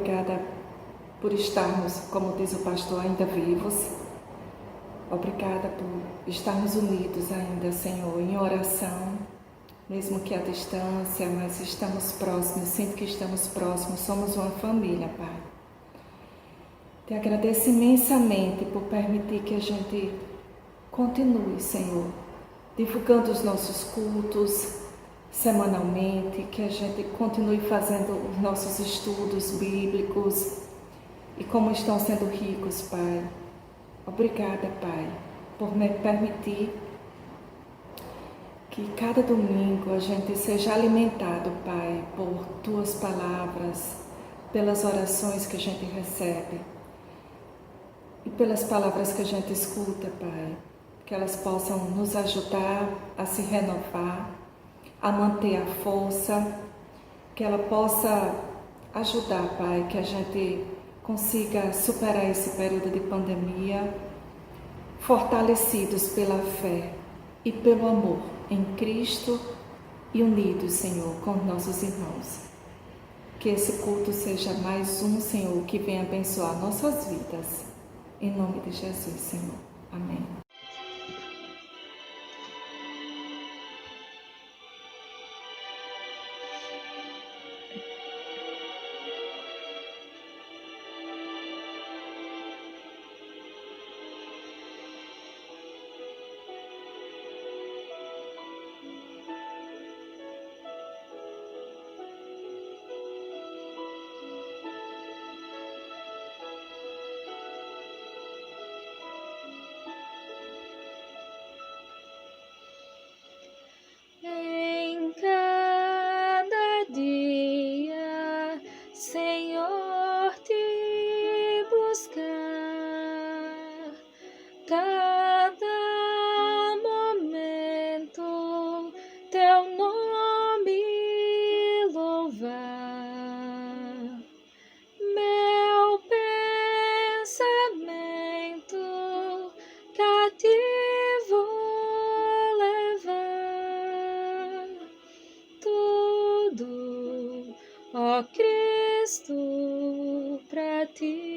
obrigada por estarmos, como diz o pastor, ainda vivos. Obrigada por estarmos unidos ainda, Senhor, em oração, mesmo que à distância, mas estamos próximos, sempre que estamos próximos, somos uma família, Pai. Te agradeço imensamente por permitir que a gente continue, Senhor, divulgando os nossos cultos semanalmente, que a gente continue fazendo os nossos estudos bíblicos e como estão sendo ricos, Pai. Obrigada, Pai, por me permitir que cada domingo a gente seja alimentado, Pai, por Tuas palavras, pelas orações que a gente recebe e pelas palavras que a gente escuta, Pai, que elas possam nos ajudar a se renovar, a manter a força, que ela possa ajudar, Pai, que a gente consiga superar esse período de pandemia, fortalecidos pela fé e pelo amor em Cristo e unidos, Senhor, com nossos irmãos. Que esse culto seja mais um, Senhor, que venha abençoar nossas vidas. Em nome de Jesus, Senhor. Amém. Em cada dia, Senhor, te buscar, cada momento teu nome louvar, meu pensamento cativo levar, tudo, ó Cristo, pra ti.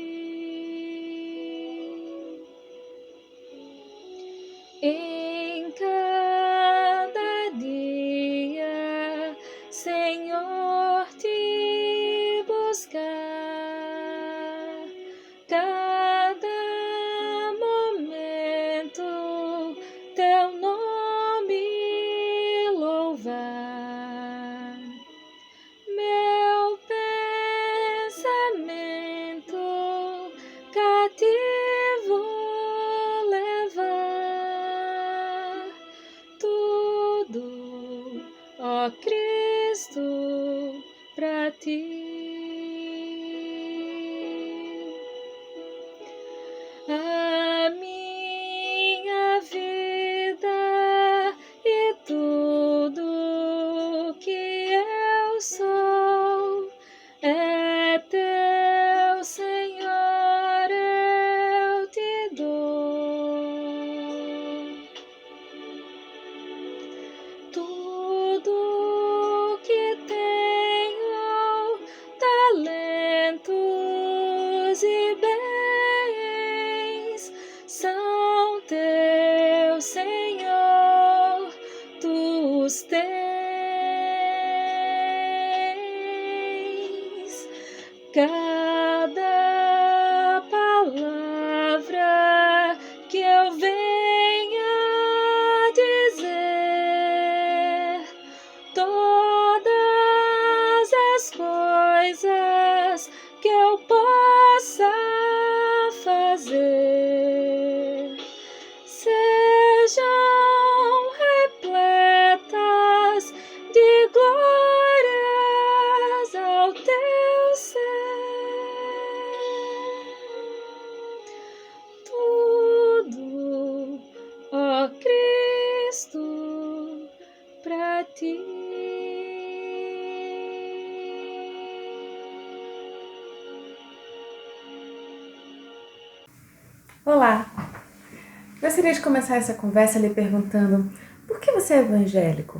Em cada dia, Senhor, te buscar, cada momento teu nome louvar, meu pensamento cativo levar, tudo, ó Cristo, pra ti. A minha vida e tudo que eu sou é teu, Senhor, eu te dou. Tudo que tenho, talentos e bens, são teus, Senhor, tu os tens. Cada palavra que eu venha dizer, todas as coisas que eu possa fazer, sejam repletas de glórias ao teu ser. Tudo, ó Cristo, pra ti. Olá! Gostaria de começar essa conversa lhe perguntando: por que você é evangélico?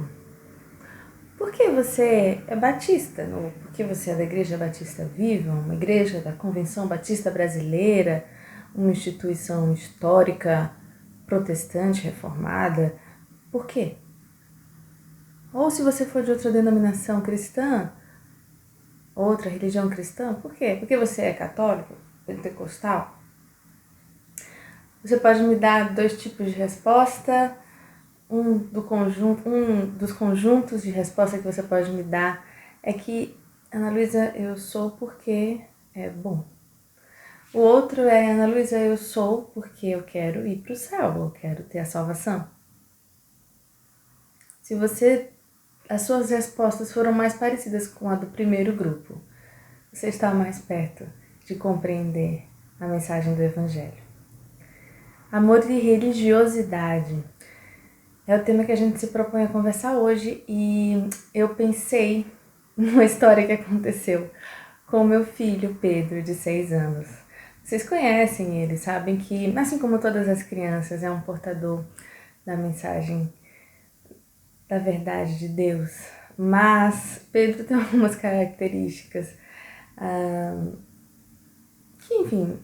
Por que você é batista? Por porque você é da Igreja Batista Viva, uma igreja da Convenção Batista Brasileira, uma instituição histórica protestante reformada. Por quê? Ou se você for de outra denominação cristã, outra religião cristã, por quê? Porque você é católico, pentecostal? Você pode me dar 2 tipos de resposta. Um dos conjuntos de resposta que você pode me dar é que, Ana Luísa, eu sou porque é bom. O outro é, Ana Luísa, eu sou porque eu quero ir para o céu, eu quero ter a salvação. Se as suas respostas foram mais parecidas com a do primeiro grupo, você está mais perto de compreender a mensagem do Evangelho. Amor e religiosidade é o tema que a gente se propõe a conversar hoje, e eu pensei numa história que aconteceu com o meu filho Pedro, de 6 anos. Vocês conhecem ele, sabem que, assim como todas as crianças, é um portador da mensagem da verdade de Deus. Mas Pedro tem algumas características que, enfim,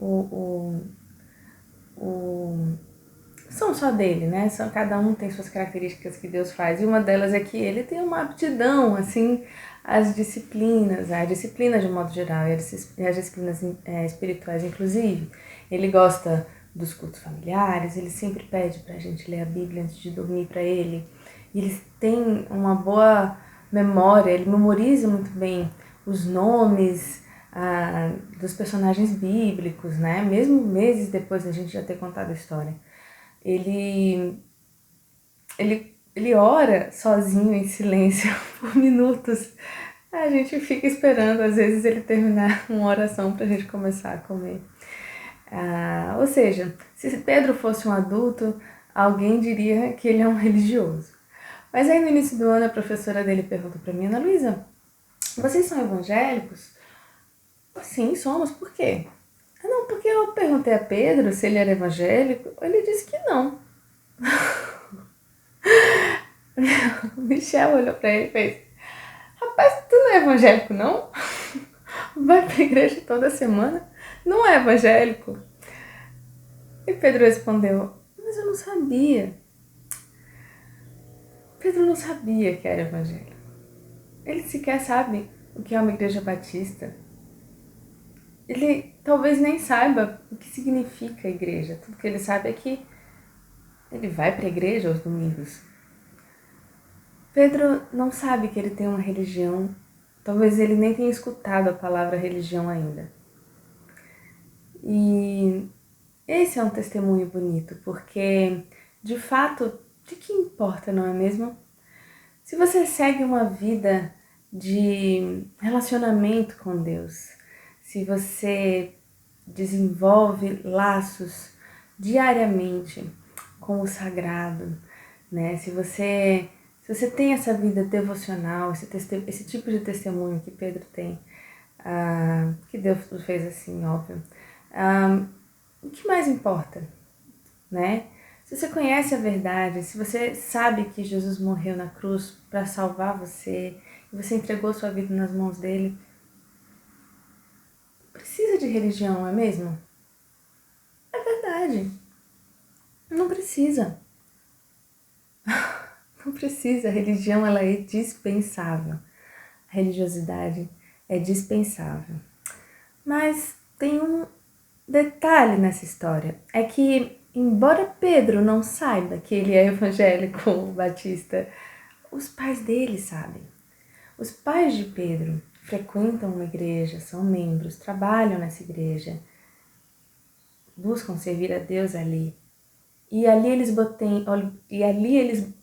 são só dele, né? Cada um tem suas características que Deus faz. E uma delas é que ele tem uma aptidão, assim, às disciplinas, a disciplina de modo geral, e as disciplinas espirituais, inclusive. Ele gosta dos cultos familiares, ele sempre pede pra gente ler a Bíblia antes de dormir pra ele. E ele tem uma boa memória, ele memoriza muito bem os nomes dos personagens bíblicos, né? Mesmo meses depois da gente já ter contado a história. Ele ora sozinho, em silêncio, por minutos. A gente fica esperando, às vezes, ele terminar uma oração pra gente começar a comer. Ou seja, se Pedro fosse um adulto, alguém diria que ele é um religioso. Mas aí no início do ano a professora dele perguntou pra mim, Ana Luísa, vocês são evangélicos? Sim, somos. Por quê? Não, porque eu perguntei a Pedro se ele era evangélico, ele disse que não. O Michel olhou pra ele e fez, rapaz, tu não é evangélico não? Vai pra igreja toda semana? Não é evangélico? E Pedro respondeu, mas eu não sabia. Pedro não sabia que era evangélico. Ele sequer sabe o que é uma igreja batista. Ele talvez nem saiba o que significa igreja. Tudo que ele sabe é que ele vai para a igreja aos domingos. Pedro não sabe que ele tem uma religião. Talvez ele nem tenha escutado a palavra religião ainda. E esse é um testemunho bonito, porque, de fato, de que importa, não é mesmo? Se você segue uma vida de relacionamento com Deus, se você desenvolve laços diariamente com o sagrado, né? Se você tem essa vida devocional, esse tipo de testemunho que Pedro tem, que Deus fez assim, óbvio, o que mais importa, né? Se você conhece a verdade, se você sabe que Jesus morreu na cruz para salvar você, e você entregou sua vida nas mãos dele, precisa de religião, não é mesmo? É verdade. Não precisa. Não precisa. A religião, ela é dispensável. A religiosidade é dispensável. Mas tem um detalhe nessa história. É que, embora Pedro não saiba que ele é evangélico batista, os pais dele sabem. Os pais de Pedro frequentam uma igreja, são membros, trabalham nessa igreja, buscam servir a Deus ali. E ali eles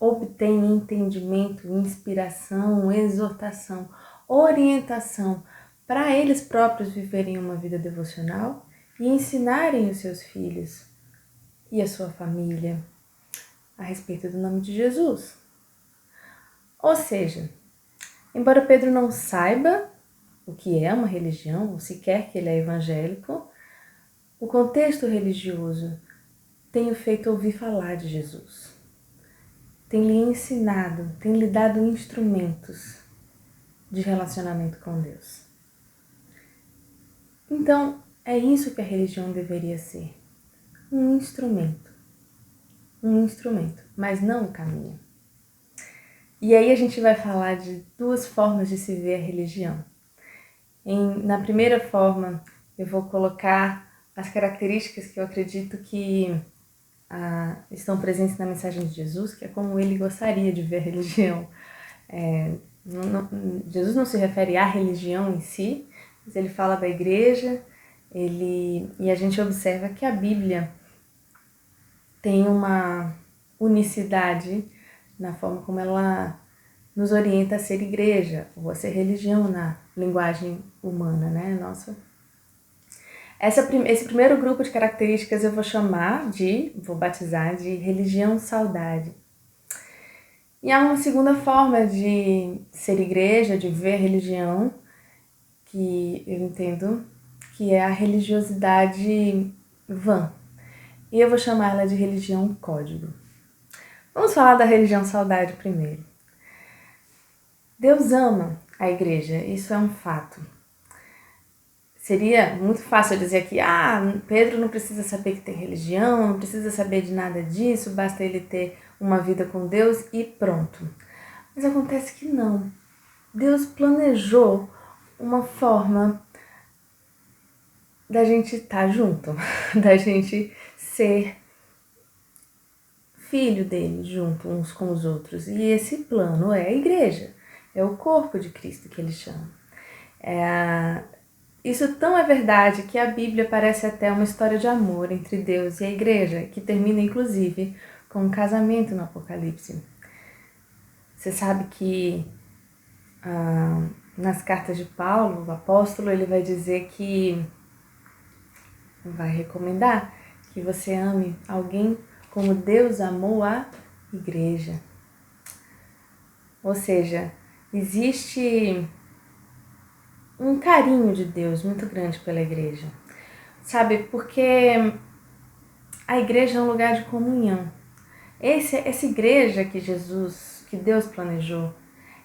obtêm entendimento, inspiração, exortação, orientação para eles próprios viverem uma vida devocional e ensinarem os seus filhos e a sua família a respeito do nome de Jesus. Ou seja, embora Pedro não saiba o que é uma religião, ou sequer que ele é evangélico, o contexto religioso tem o feito ouvir falar de Jesus. Tem lhe ensinado, tem lhe dado instrumentos de relacionamento com Deus. Então, é isso que a religião deveria ser. Um instrumento, mas não o caminho. E aí a gente vai falar de duas formas de se ver a religião. Na primeira forma, eu vou colocar as características que eu acredito que estão presentes na mensagem de Jesus, que é como ele gostaria de ver a religião. Jesus não se refere à religião em si, mas ele fala da igreja, e a gente observa que a Bíblia tem uma unicidade na forma como ela nos orienta a ser igreja, ou a ser religião na linguagem humana, né? Nossa. Esse primeiro grupo de características eu vou batizar de religião saudade. E há uma segunda forma de ser igreja, de ver a religião, que eu entendo que é a religiosidade vã. E eu vou chamar ela de religião código. Vamos falar da religião saudade primeiro. Deus ama a igreja, isso é um fato. Seria muito fácil dizer que Pedro não precisa saber que tem religião, não precisa saber de nada disso, basta ele ter uma vida com Deus e pronto. Mas acontece que não. Deus planejou uma forma da gente estar junto, da gente ser filho dele junto uns com os outros. E esse plano é a igreja, é o corpo de Cristo que ele chama. Isso tão é verdade que a Bíblia parece até uma história de amor entre Deus e a igreja, que termina inclusive com um casamento no Apocalipse. Você sabe que nas cartas de Paulo, o apóstolo, ele vai dizer que vai recomendar que você ame alguém como Deus amou a igreja. Ou seja, existe um carinho de Deus muito grande pela igreja. Sabe, porque a igreja é um lugar de comunhão. Essa igreja que Deus planejou,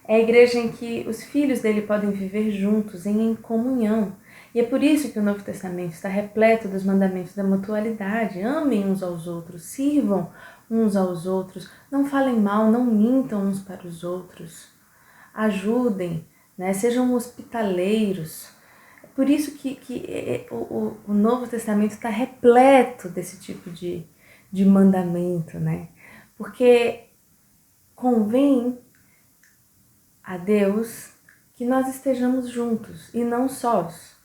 é a igreja em que os filhos dele podem viver juntos, em comunhão. E é por isso que o Novo Testamento está repleto dos mandamentos da mutualidade. Amem uns aos outros, sirvam uns aos outros, não falem mal, não mintam uns para os outros. Ajudem, né? Sejam hospitaleiros. É por isso que o Novo Testamento está repleto desse tipo de mandamento, né? Porque convém a Deus que nós estejamos juntos e não sós,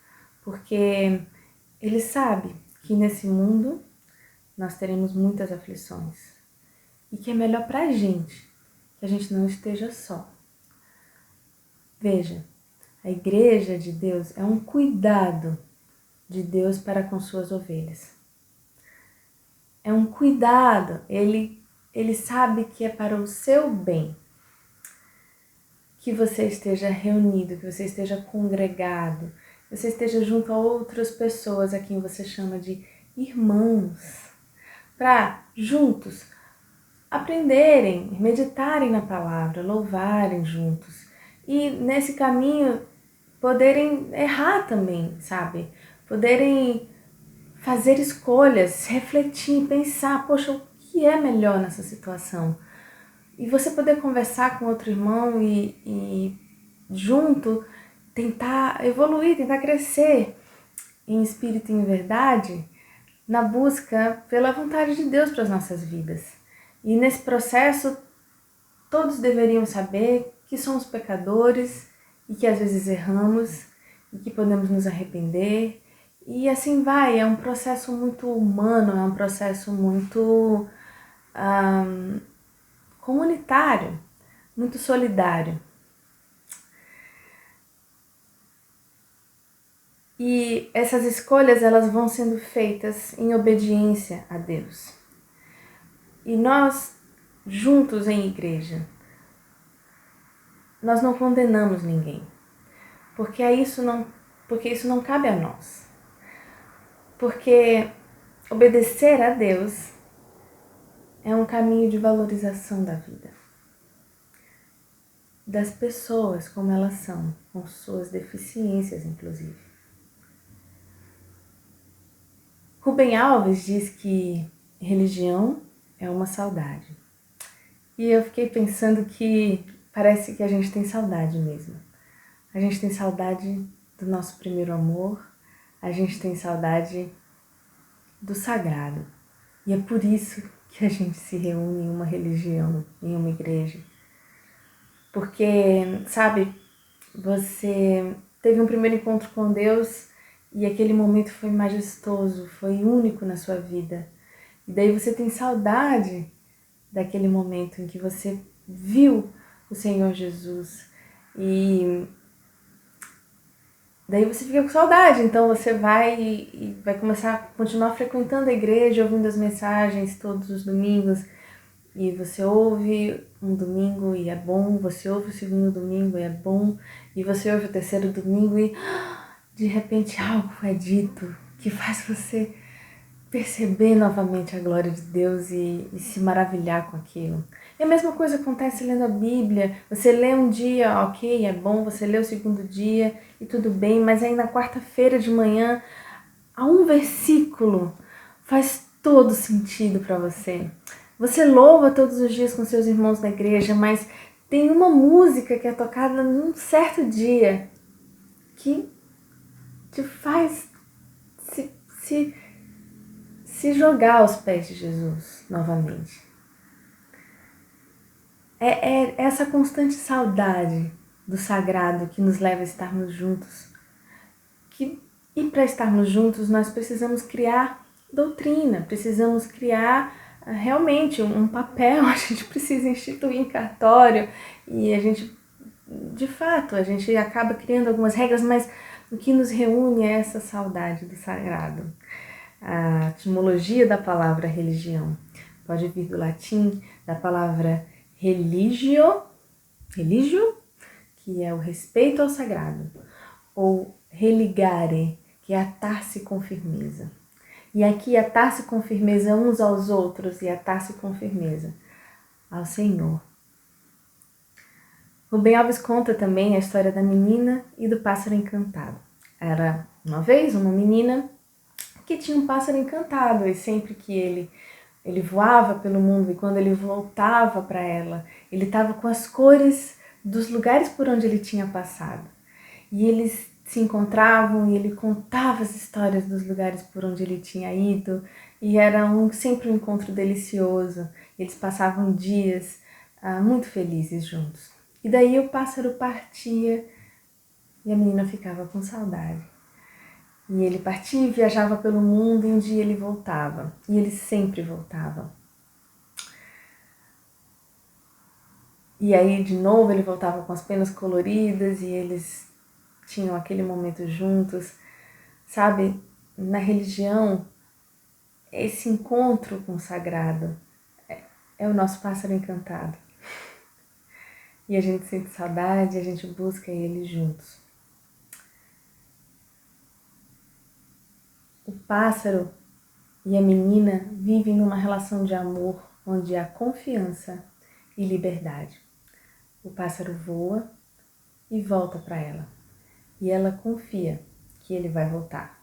porque Ele sabe que nesse mundo nós teremos muitas aflições e que é melhor para a gente que a gente não esteja só. Veja, a igreja de Deus é um cuidado de Deus para com suas ovelhas. É um cuidado, Ele sabe que é para o seu bem que você esteja reunido, que você esteja congregado, que você esteja junto a outras pessoas a quem você chama de irmãos, para juntos aprenderem, meditarem na palavra, louvarem juntos e nesse caminho poderem errar também, sabe? Poderem fazer escolhas, refletir, pensar, poxa, o que é melhor nessa situação? E você poder conversar com outro irmão e junto tentar evoluir, tentar crescer em espírito e em verdade, na busca pela vontade de Deus para as nossas vidas. E nesse processo, todos deveriam saber que somos pecadores e que às vezes erramos e que podemos nos arrepender. E assim vai, é um processo muito humano, é um processo muito comunitário, muito solidário. E essas escolhas, elas vão sendo feitas em obediência a Deus. E nós, juntos em igreja, nós não condenamos ninguém, porque isso não cabe a nós. Porque obedecer a Deus é um caminho de valorização da vida. das pessoas como elas são, com suas deficiências, inclusive. Rubem Alves diz que religião é uma saudade. E eu fiquei pensando que parece que a gente tem saudade mesmo. A gente tem saudade do nosso primeiro amor, a gente tem saudade do sagrado. E é por isso que a gente se reúne em uma religião, em uma igreja. Porque, sabe, você teve um primeiro encontro com Deus e aquele momento foi majestoso, foi único na sua vida. E daí você tem saudade daquele momento em que você viu o Senhor Jesus. E daí você fica com saudade, então você vai e vai começar a continuar frequentando a igreja, ouvindo as mensagens todos os domingos. E você ouve um domingo e é bom, você ouve o segundo domingo e é bom, e você ouve o terceiro domingo e de repente algo é dito que faz você perceber novamente a glória de Deus e se maravilhar com aquilo. E a mesma coisa acontece lendo a Bíblia. Você lê um dia, ok, é bom, você lê o segundo dia e tudo bem, mas aí na quarta-feira de manhã, há um versículo faz todo sentido para você. Você louva todos os dias com seus irmãos na igreja, mas tem uma música que é tocada num certo dia que te faz se jogar aos pés de Jesus novamente. É essa constante saudade do sagrado que nos leva a estarmos juntos. E para estarmos juntos, nós precisamos criar doutrina, precisamos criar realmente um papel, a gente precisa instituir em cartório e a gente, de fato, a gente acaba criando algumas regras, mas o que nos reúne é essa saudade do sagrado. A etimologia da palavra religião pode vir do latim, da palavra religio, que é o respeito ao sagrado, ou religare, que é atar-se com firmeza. E aqui atar-se com firmeza uns aos outros e atar-se com firmeza ao Senhor. Rubem Alves conta também a história da menina e do pássaro encantado. Era uma vez uma menina que tinha um pássaro encantado e sempre que ele voava pelo mundo e quando ele voltava para ela, ele estava com as cores dos lugares por onde ele tinha passado. E eles se encontravam e ele contava as histórias dos lugares por onde ele tinha ido e era sempre um encontro delicioso. Eles passavam dias muito felizes juntos. E daí o pássaro partia e a menina ficava com saudade. E ele partia e viajava pelo mundo e um dia ele voltava. E eles sempre voltavam. E aí de novo ele voltava com as penas coloridas e eles tinham aquele momento juntos. Sabe, na religião, esse encontro com o sagrado é o nosso pássaro encantado. E a gente sente saudade, a gente busca ele juntos. O pássaro e a menina vivem numa relação de amor onde há confiança e liberdade. O pássaro voa e volta para ela. E ela confia que ele vai voltar.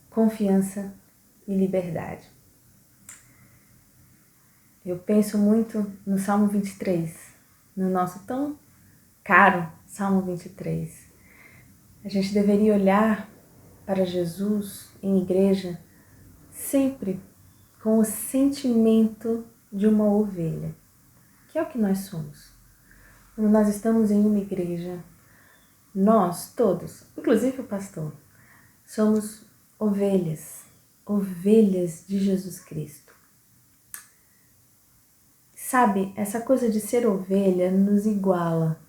Confiança e liberdade. Eu penso muito no Salmo 23, no nosso tão caro Salmo 23. A gente deveria olhar para Jesus em igreja sempre com o sentimento de uma ovelha, que é o que nós somos. Quando nós estamos em uma igreja, nós todos, inclusive o pastor, somos ovelhas, ovelhas de Jesus Cristo. Sabe, essa coisa de ser ovelha nos iguala,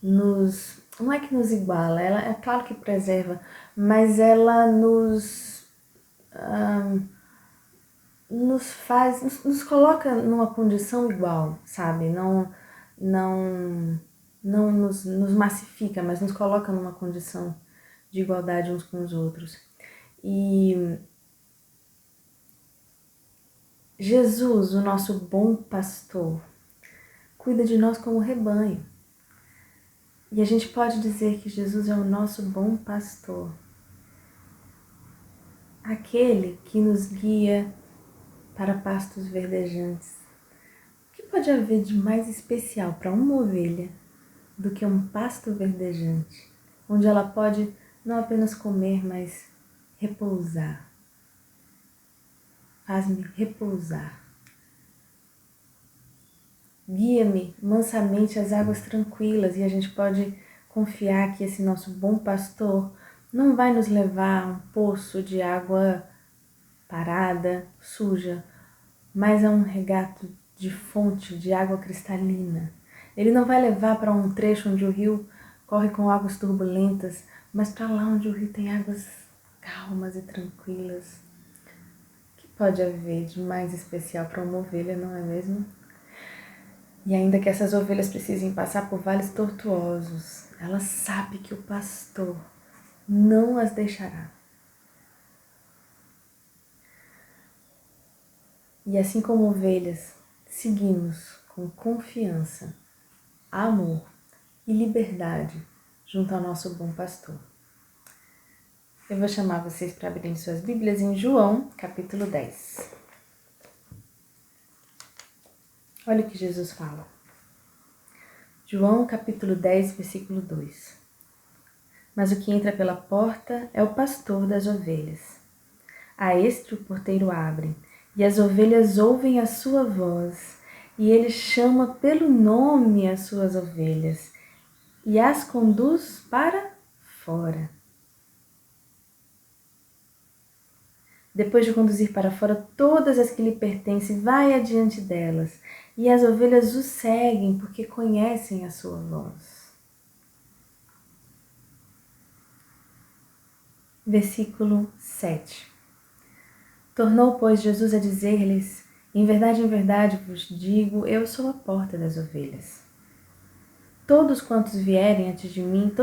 não é que nos iguala, ela é claro que preserva, mas ela nos coloca numa condição igual, sabe? Não nos massifica, mas nos coloca numa condição de igualdade uns com os outros. E Jesus, o nosso bom pastor, cuida de nós como rebanho. E a gente pode dizer que Jesus é o nosso bom pastor, aquele que nos guia para pastos verdejantes. O que pode haver de mais especial para uma ovelha do que um pasto verdejante, onde ela pode não apenas comer, mas repousar? Faz-me repousar. Guia-me mansamente às águas tranquilas, e a gente pode confiar que esse nosso bom pastor não vai nos levar a um poço de água parada, suja, mas a um regato de fonte de água cristalina. Ele não vai levar para um trecho onde o rio corre com águas turbulentas, mas para lá onde o rio tem águas calmas e tranquilas. O que pode haver de mais especial para uma ovelha, não é mesmo? E ainda que essas ovelhas precisem passar por vales tortuosos, ela sabe que o pastor não as deixará. E assim como ovelhas, seguimos com confiança, amor e liberdade junto ao nosso bom pastor. Eu vou chamar vocês para abrirem suas Bíblias em João, capítulo 10. Olha o que Jesus fala. João, capítulo 10, versículo 2. Mas o que entra pela porta é o pastor das ovelhas. A este o porteiro abre, e as ovelhas ouvem a sua voz, e ele chama pelo nome as suas ovelhas, e as conduz para fora. Depois de conduzir para fora todas as que lhe pertencem, vai adiante delas, e as ovelhas o seguem porque conhecem a sua voz. Versículo 7. Tornou, pois, Jesus a dizer-lhes: em verdade vos digo, eu sou a porta das ovelhas. Todos quantos vierem antes de mim,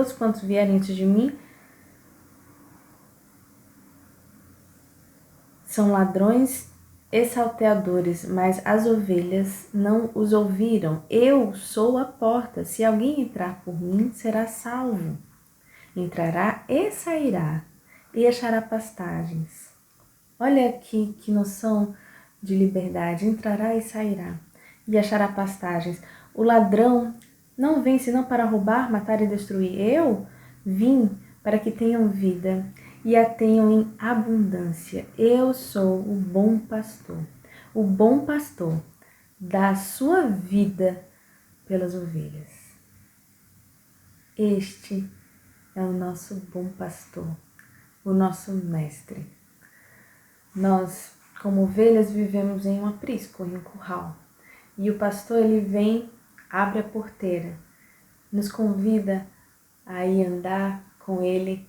são ladrões e salteadores, mas as ovelhas não os ouviram. Eu sou a porta. Se alguém entrar por mim, será salvo. Entrará e sairá, e achará pastagens. Olha aqui que noção de liberdade. Entrará e sairá, e achará pastagens. O ladrão não vem senão para roubar, matar e destruir. Eu vim para que tenham vida e a tenham em abundância. Eu sou o bom pastor. O bom pastor dá a sua vida pelas ovelhas. Este é o nosso bom pastor, o nosso mestre. Nós, como ovelhas, vivemos em um aprisco, em um curral. E o pastor, ele vem, abre a porteira, nos convida a ir andar com ele,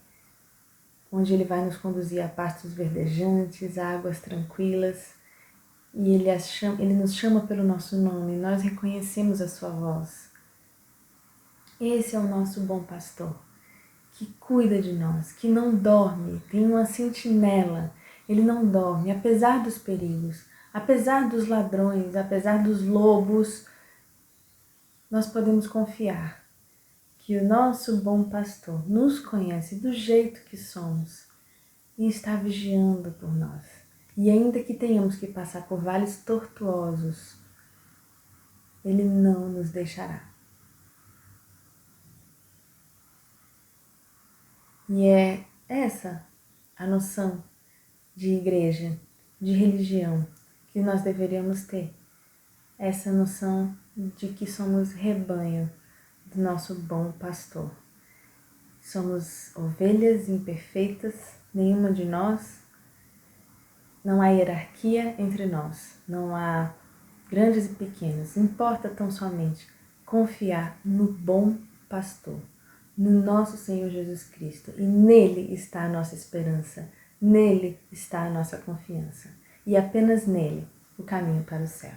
onde ele vai nos conduzir a pastos verdejantes, a águas tranquilas, e ele nos chama pelo nosso nome, nós reconhecemos a sua voz. Esse é o nosso bom pastor, que cuida de nós, que não dorme, tem uma sentinela, ele não dorme, apesar dos perigos, apesar dos ladrões, apesar dos lobos, nós podemos confiar que o nosso bom pastor nos conhece do jeito que somos e está vigiando por nós. E ainda que tenhamos que passar por vales tortuosos, ele não nos deixará. E é essa a noção de igreja, de religião, que nós deveríamos ter. Essa noção de que somos rebanho do nosso bom pastor. Somos ovelhas imperfeitas, nenhuma de nós. Não há hierarquia entre nós, não há grandes e pequenos. Importa tão somente confiar no bom pastor, no nosso Senhor Jesus Cristo. E nele está a nossa esperança, nele está a nossa confiança. E apenas nele o caminho para o céu.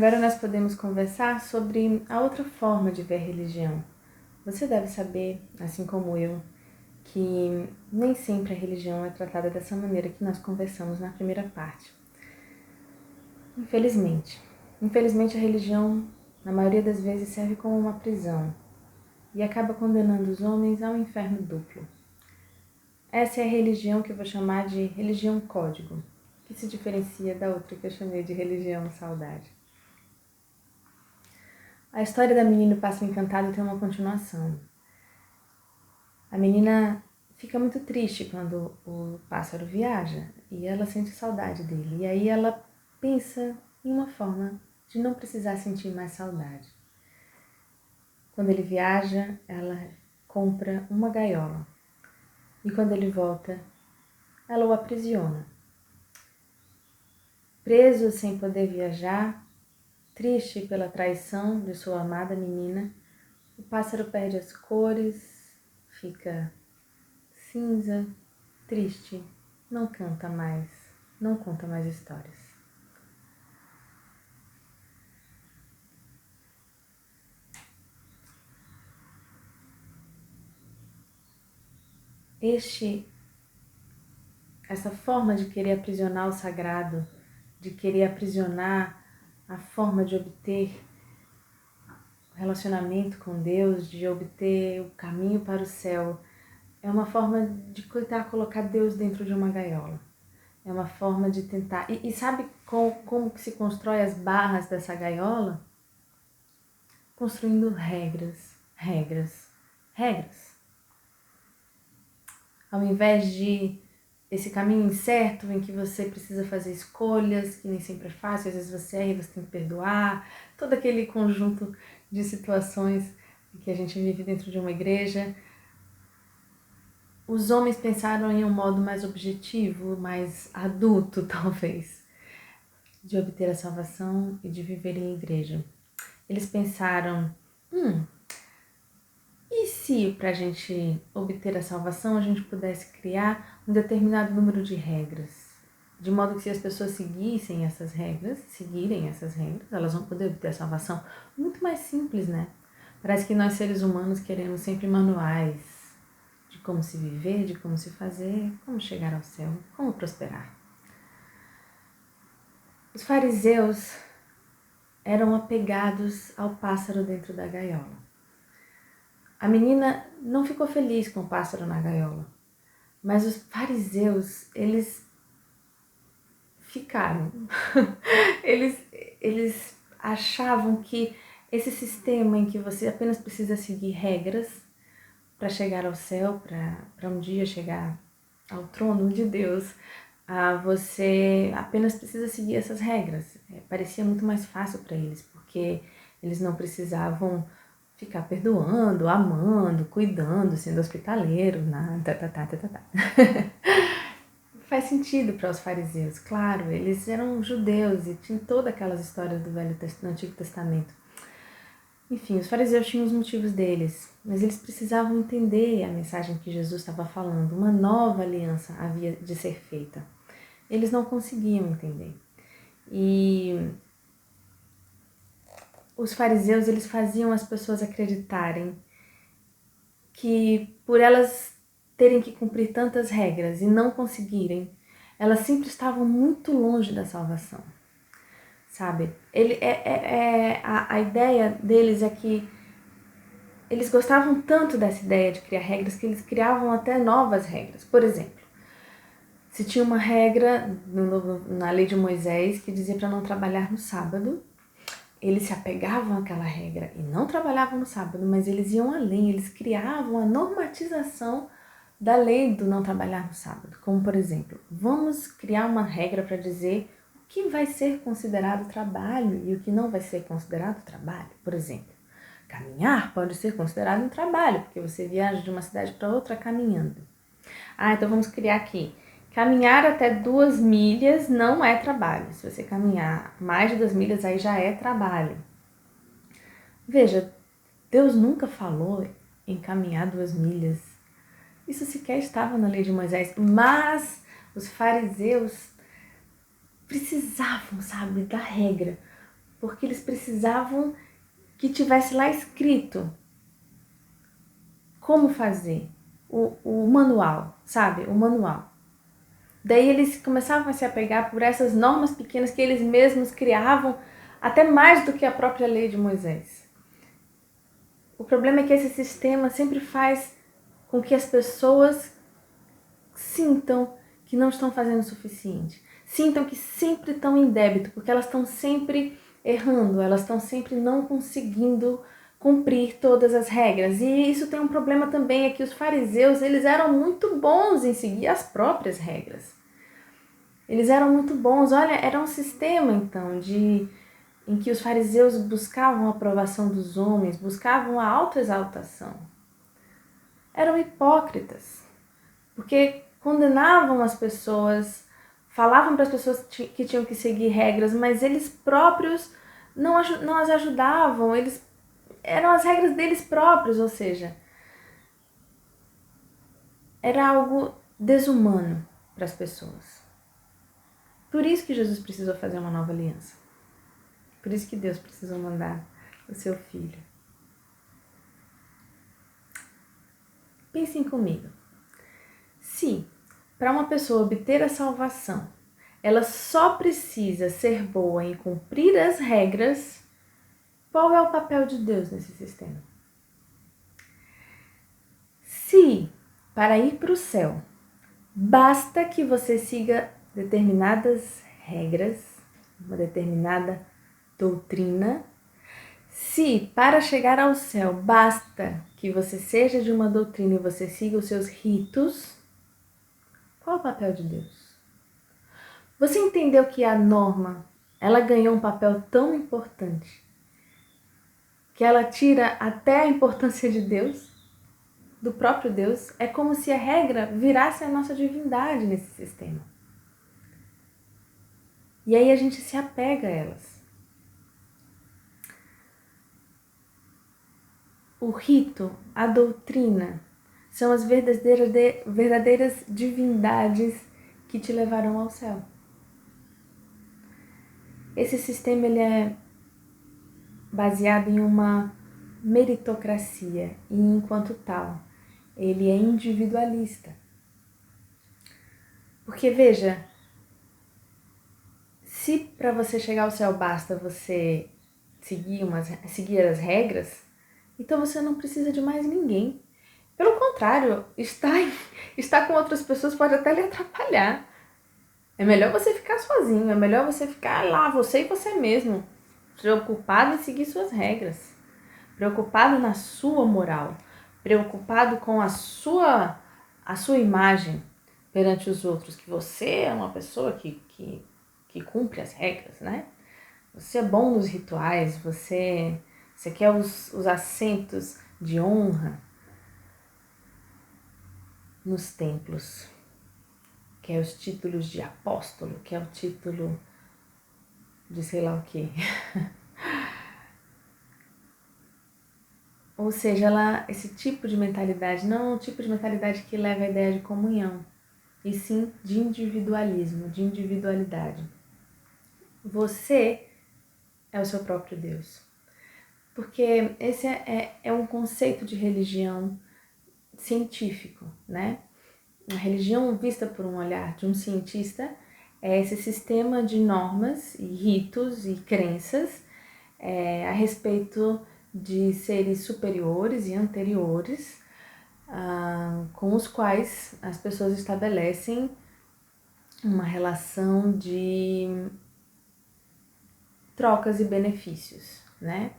agora nós podemos conversar sobre a outra forma de ver a religião. Você deve saber, assim como eu, que nem sempre a religião é tratada dessa maneira que nós conversamos na primeira parte. Infelizmente. Infelizmente a religião, na maioria das vezes, serve como uma prisão e acaba condenando os homens ao inferno duplo. Essa é a religião que eu vou chamar de religião código, que se diferencia da outra que eu chamei de religião saudade. A história da menina e o pássaro encantado tem uma continuação. A menina fica muito triste quando o pássaro viaja e ela sente saudade dele. E aí ela pensa em uma forma de não precisar sentir mais saudade. Quando ele viaja, ela compra uma gaiola. E quando ele volta, ela o aprisiona. Preso sem poder viajar, triste pela traição de sua amada menina, o pássaro perde as cores, fica cinza, triste, não canta mais, não conta mais histórias. Essa forma de querer aprisionar o sagrado, de querer aprisionar a forma de obter o relacionamento com Deus, de obter o caminho para o céu, é uma forma de tentar colocar Deus dentro de uma gaiola. É uma forma de tentar... E sabe como que se constrói as barras dessa gaiola? Construindo regras, regras, regras. Ao invés de esse caminho incerto em que você precisa fazer escolhas, que nem sempre é fácil, às vezes você erra e você tem que perdoar, todo aquele conjunto de situações que a gente vive dentro de uma igreja, os homens pensaram em um modo mais objetivo, mais adulto, talvez, de obter a salvação e de viver em igreja. Eles pensaram, e se para a gente obter a salvação a gente pudesse criar um determinado número de regras? De modo que se as pessoas seguirem essas regras, elas vão poder obter a salvação. Muito mais simples, né? Parece que nós seres humanos queremos sempre manuais de como se viver, de como se fazer, como chegar ao céu, como prosperar. Os fariseus eram apegados ao pássaro dentro da gaiola. A menina não ficou feliz com o pássaro na gaiola, mas os fariseus, eles ficaram. Eles achavam que esse sistema em que você apenas precisa seguir regras para chegar ao céu, para um dia chegar ao trono de Deus, você apenas precisa seguir essas regras. Parecia muito mais fácil para eles, porque eles não precisavam ficar perdoando, amando, cuidando, sendo hospitaleiro, Faz sentido para os fariseus, claro, eles eram judeus e tinham todas aquelas histórias do Antigo Testamento. Enfim, os fariseus tinham os motivos deles, mas eles precisavam entender a mensagem que Jesus estava falando. Uma nova aliança havia de ser feita. Eles não conseguiam entender. E os fariseus, eles faziam as pessoas acreditarem que por elas terem que cumprir tantas regras e não conseguirem, elas sempre estavam muito longe da salvação. Sabe? A ideia deles é que eles gostavam tanto dessa ideia de criar regras que eles criavam até novas regras. Por exemplo, se tinha uma regra na lei de Moisés que dizia para não trabalhar no sábado, eles se apegavam àquela regra e não trabalhavam no sábado, mas eles iam além, eles criavam a normatização da lei do não trabalhar no sábado. Como, por exemplo, vamos criar uma regra para dizer o que vai ser considerado trabalho e o que não vai ser considerado trabalho. Por exemplo, caminhar pode ser considerado um trabalho, porque você viaja de uma cidade para outra caminhando. Então vamos criar aqui. Caminhar até 2 milhas não é trabalho. Se você caminhar mais de 2 milhas, aí já é trabalho. Veja, Deus nunca falou em caminhar 2 milhas. Isso sequer estava na lei de Moisés. Mas os fariseus precisavam, sabe, da regra. porque eles precisavam que tivesse lá escrito como fazer, o manual, sabe? O manual. Daí eles começavam a se apegar por essas normas pequenas que eles mesmos criavam, até mais do que a própria lei de Moisés. O problema é que esse sistema sempre faz com que as pessoas sintam que não estão fazendo o suficiente. Sintam que sempre estão em débito, porque elas estão sempre errando, elas estão sempre não conseguindo cumprir todas as regras. E isso tem um problema também, é que os fariseus, eles eram muito bons em seguir as próprias regras. Eles eram muito bons. Olha, era um sistema, então, em que os fariseus buscavam a aprovação dos homens, buscavam a autoexaltação. Eram hipócritas, porque condenavam as pessoas, falavam para as pessoas que tinham que seguir regras, mas eles próprios não as ajudavam, eram as regras deles próprios, ou seja, era algo desumano para as pessoas. Por isso que Jesus precisou fazer uma nova aliança. Por isso que Deus precisou mandar o seu filho. Pensem comigo. Se, para uma pessoa obter a salvação, ela só precisa ser boa em cumprir as regras, qual é o papel de Deus nesse sistema? Se, para ir para o céu, basta que você siga determinadas regras, uma determinada doutrina, se para chegar ao céu basta que você seja de uma doutrina e você siga os seus ritos, qual é o papel de Deus? Você entendeu que a norma, ela ganhou um papel tão importante que ela tira até a importância de Deus, do próprio Deus? É como se a regra virasse a nossa divindade nesse sistema. E aí a gente se apega a elas. O rito, a doutrina, são as verdadeiras divindades que te levarão ao céu. Esse sistema ele é baseado em uma meritocracia e, enquanto tal, ele é individualista. Porque, veja, se para você chegar ao céu basta você seguir as regras, então você não precisa de mais ninguém. Pelo contrário, estar com outras pessoas pode até lhe atrapalhar. É melhor você ficar sozinho, é melhor você ficar lá, você e você mesmo, preocupado em seguir suas regras, preocupado na sua moral, preocupado com a sua imagem perante os outros, que você é uma pessoa que cumpre as regras, né? Você é bom nos rituais, você quer os assentos de honra nos templos, quer os títulos de apóstolo, quer o título de sei lá o quê. Ou seja, esse tipo de mentalidade não é um tipo de mentalidade que leva à ideia de comunhão, e sim de individualismo, de individualidade. Você é o seu próprio Deus. Porque esse é um conceito de religião científico, né? A religião vista por um olhar de um cientista é esse sistema de normas e ritos e crenças a respeito de seres superiores e anteriores com os quais as pessoas estabelecem uma relação de trocas e benefícios, né?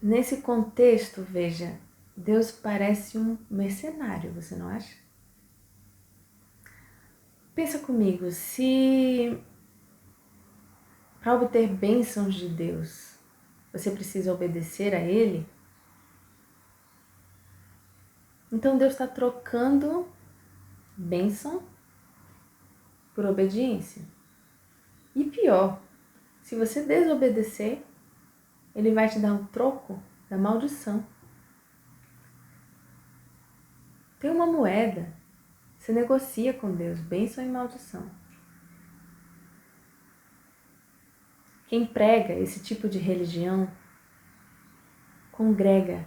Nesse contexto, veja, Deus parece um mercenário, você não acha? Pensa comigo, se para obter bênçãos de Deus, você precisa obedecer a Ele, então Deus está trocando bênção por obediência. E pior, se você desobedecer, Ele vai te dar um troco da maldição. Tem uma moeda, você negocia com Deus, bênção e maldição. Quem prega esse tipo de religião congrega,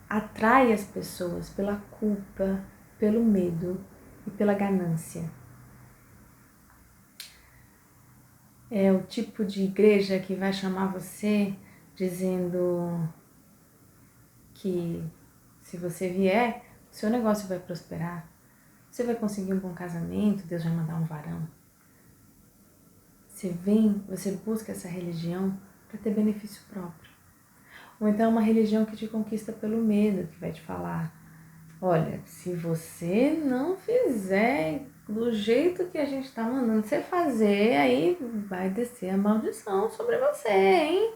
atrai as pessoas pela culpa, pelo medo e pela ganância. É o tipo de igreja que vai chamar você dizendo que se você vier, o seu negócio vai prosperar, você vai conseguir um bom casamento, Deus vai mandar um varão. Você vem, você busca essa religião para ter benefício próprio. Ou então é uma religião que te conquista pelo medo, que vai te falar: olha, se você não fizer do jeito que a gente está mandando você fazer, aí vai descer a maldição sobre você, hein?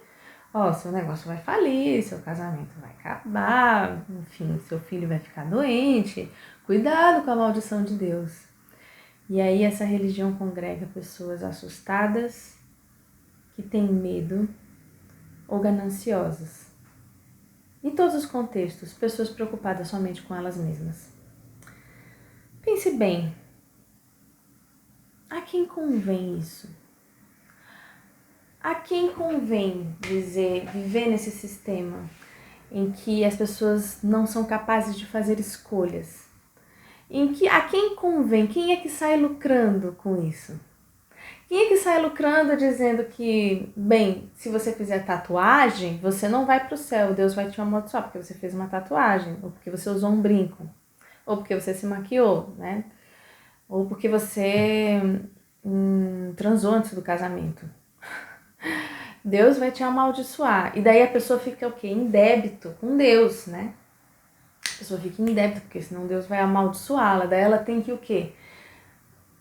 Ó, seu negócio vai falir, seu casamento vai acabar, enfim, seu filho vai ficar doente. Cuidado com a maldição de Deus. E aí essa religião congrega pessoas assustadas, que têm medo ou gananciosas. Em todos os contextos, pessoas preocupadas somente com elas mesmas. Pense bem, a quem convém isso? A quem convém viver nesse sistema em que as pessoas não são capazes de fazer escolhas? A quem convém? Quem é que sai lucrando com isso? Quem é que sai lucrando dizendo que, bem, se você fizer tatuagem, você não vai para o céu, Deus vai te amaldiçoar porque você fez uma tatuagem, ou porque você usou um brinco, ou porque você se maquiou, né? Ou porque você transou antes do casamento. Deus vai te amaldiçoar. E daí a pessoa fica o quê? Em débito com Deus, né? A pessoa fica em débito, porque senão Deus vai amaldiçoá-la. Daí ela tem que o quê?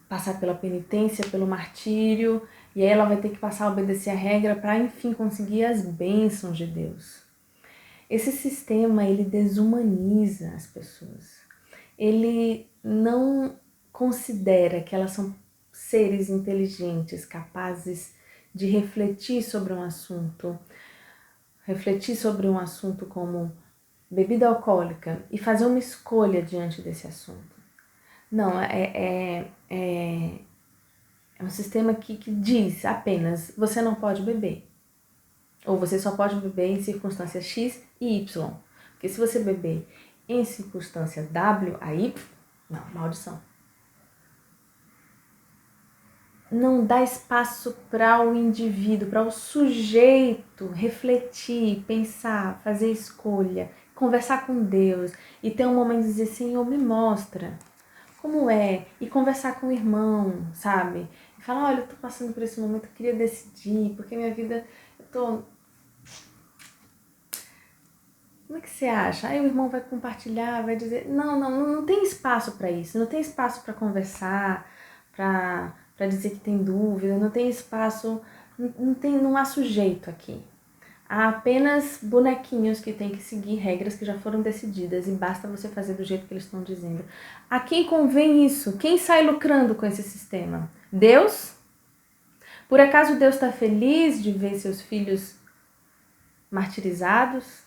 Passar pela penitência, pelo martírio, e aí ela vai ter que passar a obedecer a regra para, enfim, conseguir as bênçãos de Deus. Esse sistema, ele desumaniza as pessoas. Ele não considera que elas são seres inteligentes, capazes de refletir sobre um assunto como bebida alcoólica e fazer uma escolha diante desse assunto. Não, é um sistema que diz apenas: você não pode beber. Ou você só pode beber em circunstâncias X e Y. Porque se você beber em circunstância W, aí, não, maldição. Não dá espaço para o indivíduo, para o sujeito refletir, pensar, fazer escolha, conversar com Deus e ter um momento de dizer: Senhor, me mostra como é, e conversar com o irmão, sabe? E falar: olha, eu tô passando por esse momento, eu queria decidir, porque minha vida, eu tô... Como é que você acha? Aí o irmão vai compartilhar, vai dizer... Não tem espaço para isso, não tem espaço para conversar, para dizer que tem dúvida, não tem espaço, não há sujeito aqui. Há apenas bonequinhos que têm que seguir regras que já foram decididas e basta você fazer do jeito que eles estão dizendo. A quem convém isso? Quem sai lucrando com esse sistema? Deus? Por acaso Deus está feliz de ver seus filhos martirizados?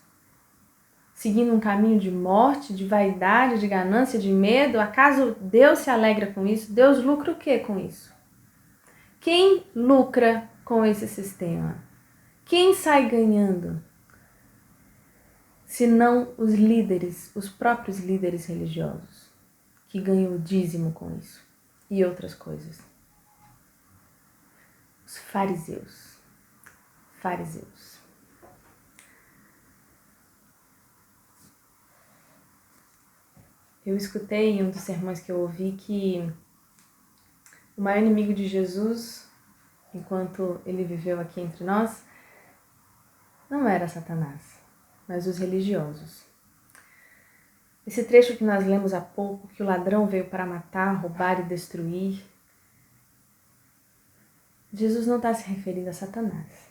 Seguindo um caminho de morte, de vaidade, de ganância, de medo? Acaso Deus se alegra com isso? Deus lucra o que com isso? Quem lucra com esse sistema? Quem sai ganhando? Se não os líderes, os próprios líderes religiosos, que ganham o dízimo com isso e outras coisas. Os fariseus. Eu escutei em um dos sermões que eu ouvi que o maior inimigo de Jesus, enquanto ele viveu aqui entre nós, não era Satanás, mas os religiosos. Esse trecho que nós lemos há pouco, que o ladrão veio para matar, roubar e destruir, Jesus não está se referindo a Satanás.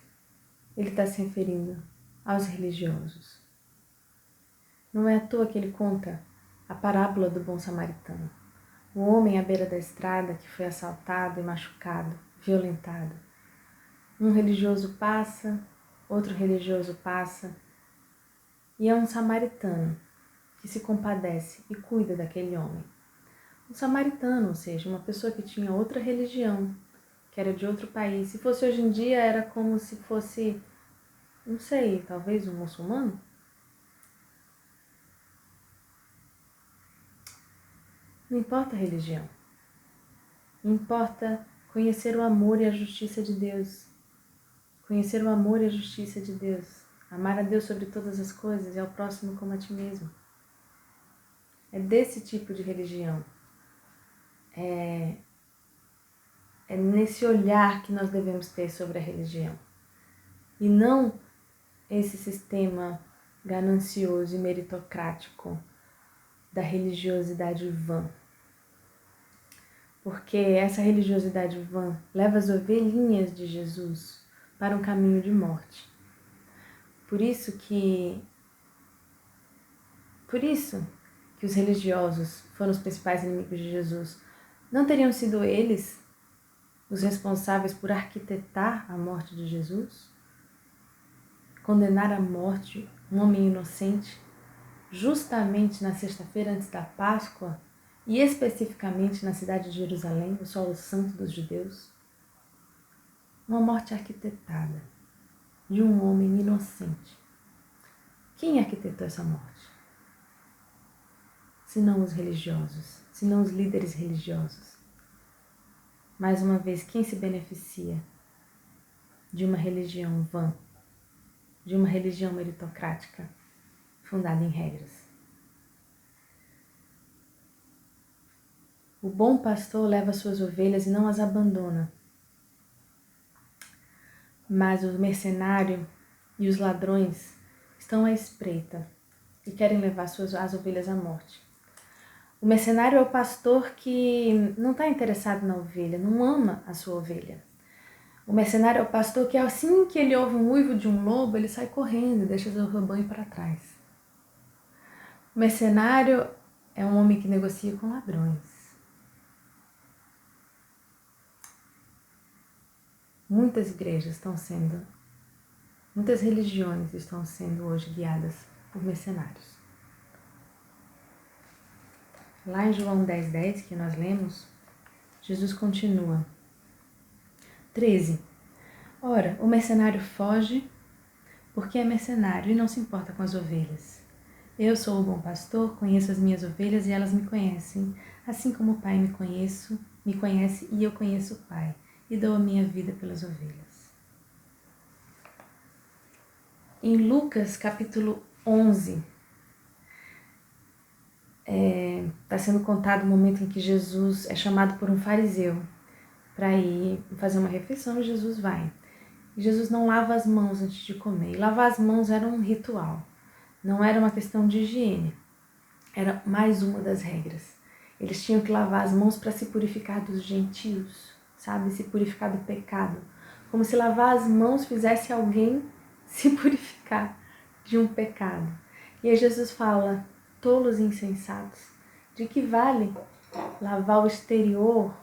Ele está se referindo aos religiosos. Não é à toa que ele conta a parábola do bom samaritano. O homem à beira da estrada que foi assaltado e machucado, violentado. Um religioso passa, outro religioso passa, e é um samaritano que se compadece e cuida daquele homem. Um samaritano, ou seja, uma pessoa que tinha outra religião, que era de outro país. Se fosse hoje em dia, era como se fosse, não sei, talvez um muçulmano? Não importa a religião. Importa conhecer o amor e a justiça de Deus. Conhecer o amor e a justiça de Deus. Amar a Deus sobre todas as coisas e ao próximo como a ti mesmo. É desse tipo de religião. É nesse olhar que nós devemos ter sobre a religião. E não esse sistema ganancioso e meritocrático da religiosidade vã. Porque essa religiosidade vã leva as ovelhinhas de Jesus para um caminho de morte. Por isso que os religiosos foram os principais inimigos de Jesus. Não teriam sido eles os responsáveis por arquitetar a morte de Jesus? Condenar à morte um homem inocente, justamente na sexta-feira antes da Páscoa, e especificamente na cidade de Jerusalém, o solo santo dos judeus? Uma morte arquitetada de um homem inocente. Quem arquitetou essa morte? Senão os religiosos, senão os líderes religiosos. Mais uma vez, quem se beneficia de uma religião vã, de uma religião meritocrática, fundada em regras? O bom pastor leva suas ovelhas e não as abandona. Mas o mercenário e os ladrões estão à espreita e querem levar as ovelhas à morte. O mercenário é o pastor que não está interessado na ovelha, não ama a sua ovelha. O mercenário é o pastor que assim que ele ouve um uivo de um lobo, ele sai correndo e deixa seu rebanho para trás. O mercenário é um homem que negocia com ladrões. Muitas religiões estão sendo hoje guiadas por mercenários. Lá em João 10:10, que nós lemos, Jesus continua. 13. Ora, o mercenário foge porque é mercenário e não se importa com as ovelhas. Eu sou o bom pastor, conheço as minhas ovelhas e elas me conhecem, assim como o Pai me conhece e eu conheço o Pai, e dou a minha vida pelas ovelhas. Em Lucas capítulo 11, está sendo contado o momento em que Jesus é chamado por um fariseu para ir fazer uma refeição, e Jesus vai. E Jesus não lava as mãos antes de comer. E lavar as mãos era um ritual, não era uma questão de higiene, era mais uma das regras. Eles tinham que lavar as mãos para se purificar dos gentios, sabe? Se purificar do pecado. Como se lavar as mãos fizesse alguém se purificar de um pecado. E aí Jesus fala, tolos e insensatos, de que vale lavar o exterior?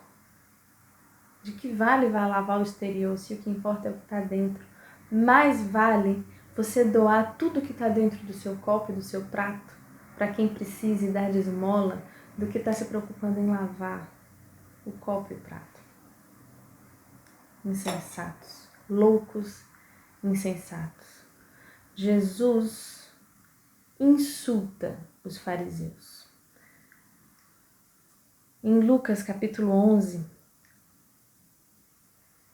De que vale vai lavar o exterior se o que importa é o que está dentro? Mais vale você doar tudo que está dentro do seu copo e do seu prato para quem precisa e dar de esmola do que estar se preocupando em lavar o copo e o prato. Insensatos, loucos, insensatos. Jesus insulta os fariseus. Em Lucas capítulo 11,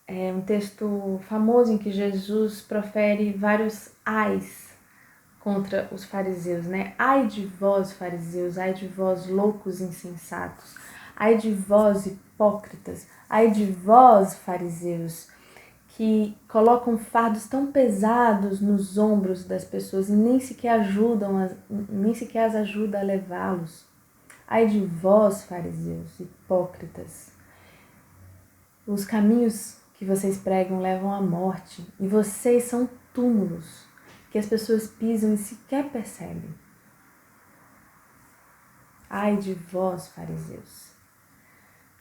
é um texto famoso em que Jesus profere vários ais contra os fariseus, né? Ai de vós, fariseus, ai de vós, loucos insensatos, ai de vós, hipócritas, ai de vós, fariseus, que colocam fardos tão pesados nos ombros das pessoas e nem sequer as ajuda a levá-los. Ai de vós, fariseus, hipócritas, os caminhos que vocês pregam levam à morte e vocês são túmulos que as pessoas pisam e sequer percebem. Ai de vós, fariseus.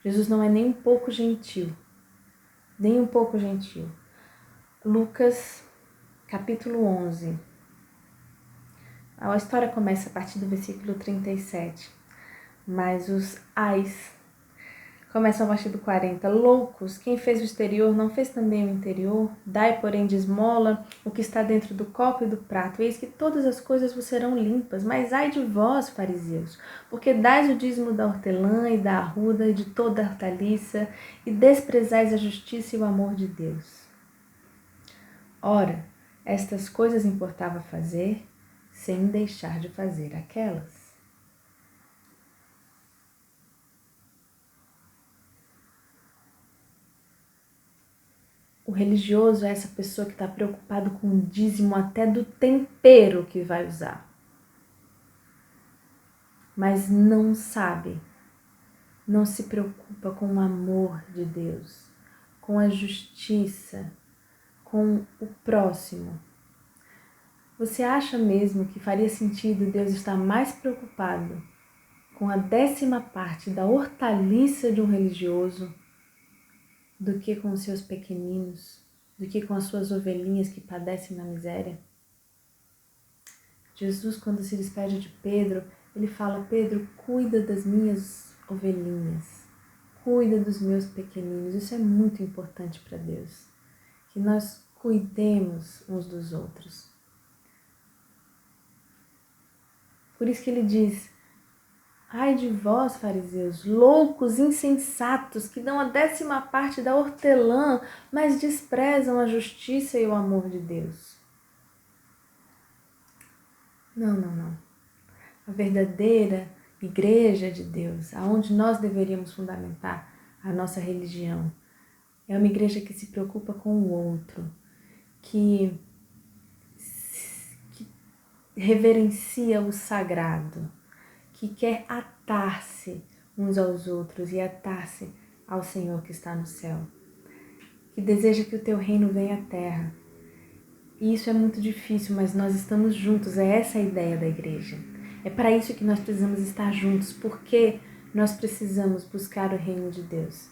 Jesus não é nem um pouco gentil, nem um pouco gentil. Lucas, capítulo 11. A história começa a partir do versículo 37, mas os ais Começa a partir do 40. Loucos, quem fez o exterior não fez também o interior? Dai, porém, de esmola o que está dentro do copo e do prato. Eis que todas as coisas vos serão limpas. Mas ai de vós, fariseus, porque dais o dízimo da hortelã e da arruda e de toda a hortaliça, e desprezais a justiça e o amor de Deus. Ora, estas coisas importava fazer, sem deixar de fazer aquelas. O religioso é essa pessoa que está preocupado com o dízimo até do tempero que vai usar. Mas não sabe, não se preocupa com o amor de Deus, com a justiça, com o próximo. Você acha mesmo que faria sentido Deus estar mais preocupado com a 10ª parte da hortaliça de um religioso do que com os seus pequeninos, do que com as suas ovelhinhas que padecem na miséria? Jesus, quando se despede de Pedro, ele fala: Pedro, cuida das minhas ovelhinhas, cuida dos meus pequeninos. Isso é muito importante para Deus, que nós cuidemos uns dos outros. Por isso que ele diz: ai de vós, fariseus, loucos, insensatos, que dão a 10ª parte da hortelã, mas desprezam a justiça e o amor de Deus. Não. A verdadeira igreja de Deus, aonde nós deveríamos fundamentar a nossa religião, é uma igreja que se preocupa com o outro, que reverencia o sagrado, que quer atar-se uns aos outros e atar-se ao Senhor que está no céu, que deseja que o teu reino venha à terra. E isso é muito difícil, mas nós estamos juntos, é essa a ideia da igreja. É para isso que nós precisamos estar juntos, porque nós precisamos buscar o reino de Deus.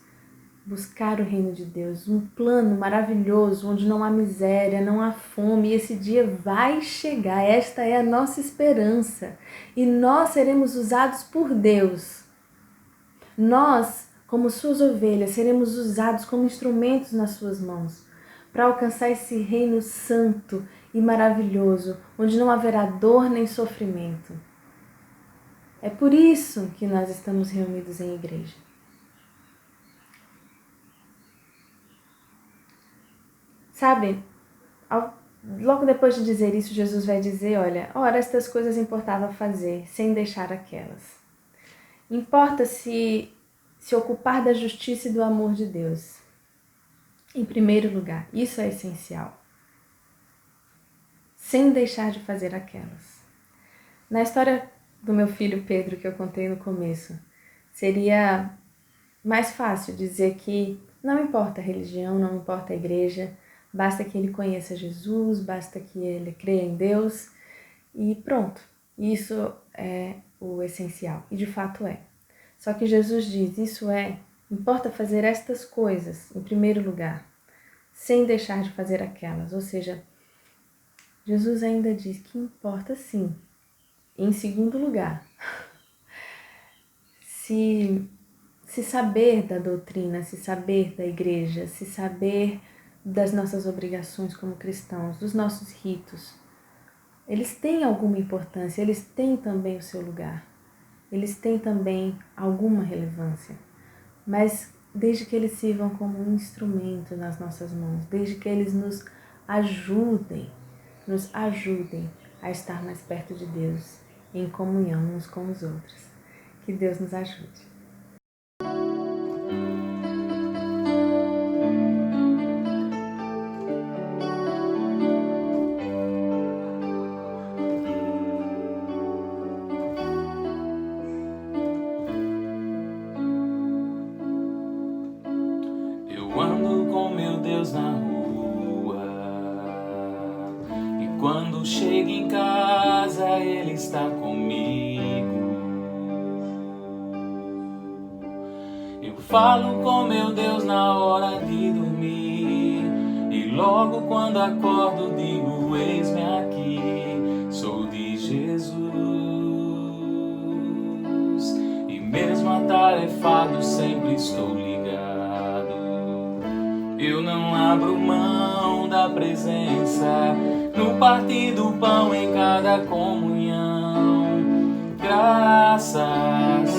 Buscar o reino de Deus, um plano maravilhoso, onde não há miséria, não há fome, e esse dia vai chegar, esta é a nossa esperança, e nós seremos usados por Deus. Nós, como suas ovelhas, seremos usados como instrumentos nas suas mãos, para alcançar esse reino santo e maravilhoso, onde não haverá dor nem sofrimento. É por isso que nós estamos reunidos em igreja. Sabe, logo depois de dizer isso, Jesus vai dizer: olha, ora, estas coisas importava fazer, sem deixar aquelas. Importa se ocupar da justiça e do amor de Deus. Em primeiro lugar, isso é essencial. Sem deixar de fazer aquelas. Na história do meu filho Pedro, que eu contei no começo, seria mais fácil dizer que não importa a religião, não importa a igreja, basta que ele conheça Jesus, basta que ele creia em Deus e pronto. Isso é o essencial, e de fato é. Só que Jesus diz, importa fazer estas coisas em primeiro lugar, sem deixar de fazer aquelas. Ou seja, Jesus ainda diz que importa sim, em segundo lugar, se saber da doutrina, se saber da igreja, se saber das nossas obrigações como cristãos, dos nossos ritos. Eles têm alguma importância, eles têm também o seu lugar, eles têm também alguma relevância, mas desde que eles sirvam como um instrumento nas nossas mãos, desde que eles nos ajudem a estar mais perto de Deus, em comunhão uns com os outros. Que Deus nos ajude. Eu ando com meu Deus na rua, e quando chego em casa Ele está comigo. Eu falo com meu Deus na hora de dormir, e logo quando acordo digo: eis-me aqui, sou de Jesus. E mesmo atarefado, sempre estou ligado. Eu não abro mão da presença no partir do pão em cada comunhão. Graças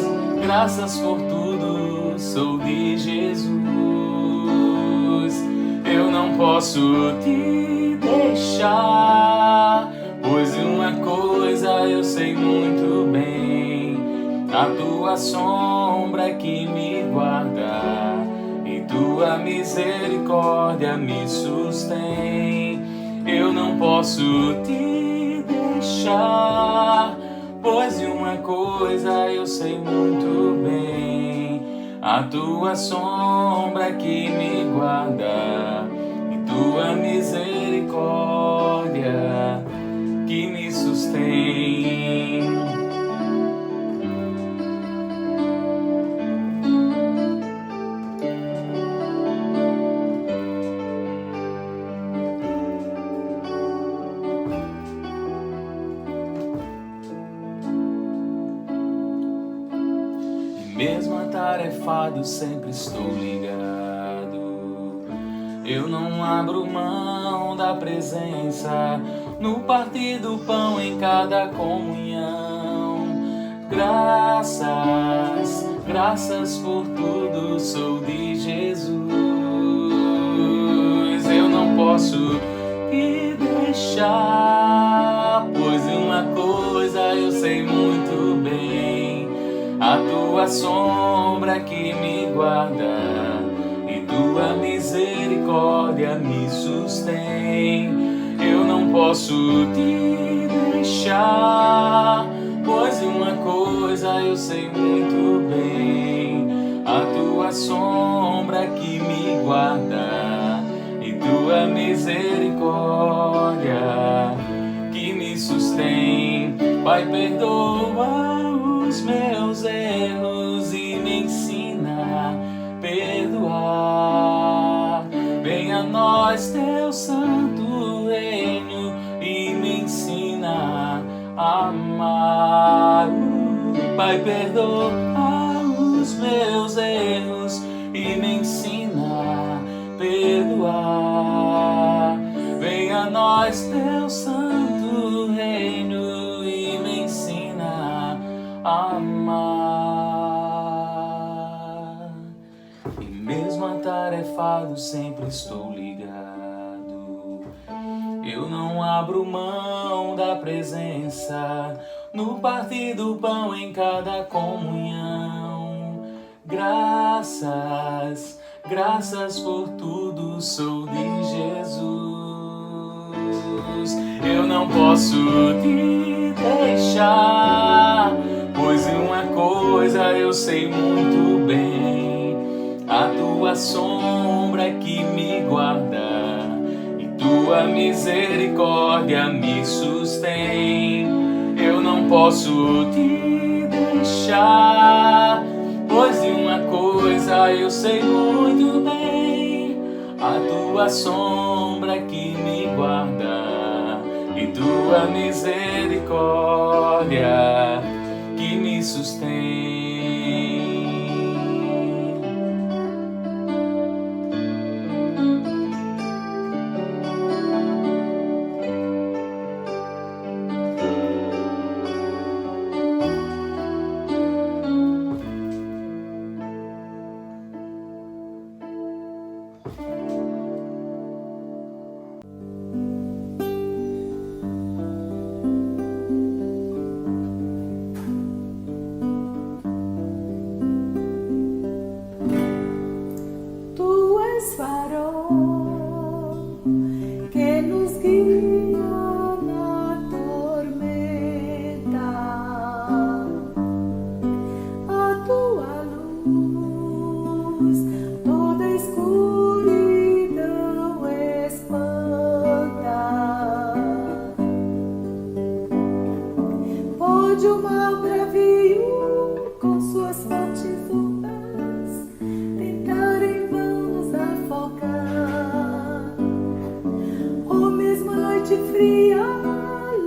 por tudo, sou de Jesus. Eu não posso te deixar, pois uma coisa eu sei muito bem: a tua sombra é que me guarda e tua misericórdia me sustém. Eu não posso te deixar, pois uma coisa eu sei muito bem: a tua sombra é que me guarda e tua misericórdia que me sustém. Mesmo atarefado, sempre estou ligado. Eu não abro mão da presença no partir do pão em cada comunhão. Graças por tudo, sou de Jesus. Eu não posso te deixar, pois uma coisa eu sei muito bem: a tua sombra que me guarda e tua misericórdia me sustém. Eu não posso te deixar, pois uma coisa eu sei muito bem: a tua sombra que me guarda e tua misericórdia que me sustém. Pai, perdoa os meus erros e me ensina a perdoar. Venha a nós teu santo reino e me ensina a amar. Pai, perdoa os meus erros e me ensina a perdoar. Venha a nós teu santo reino e me ensina a amar. E mesmo atarefado, sempre estou ligado. Eu não abro mão da presença no partir do pão em cada comunhão. Graças por tudo, sou de Jesus. Eu não posso te deixar, pois uma coisa eu sei muito bem: a tua sombra é que me guarda e tua misericórdia me sustém. Eu não posso te deixar, pois uma coisa eu sei muito bem: a tua sombra é que me guarda e tua misericórdia que me sustém.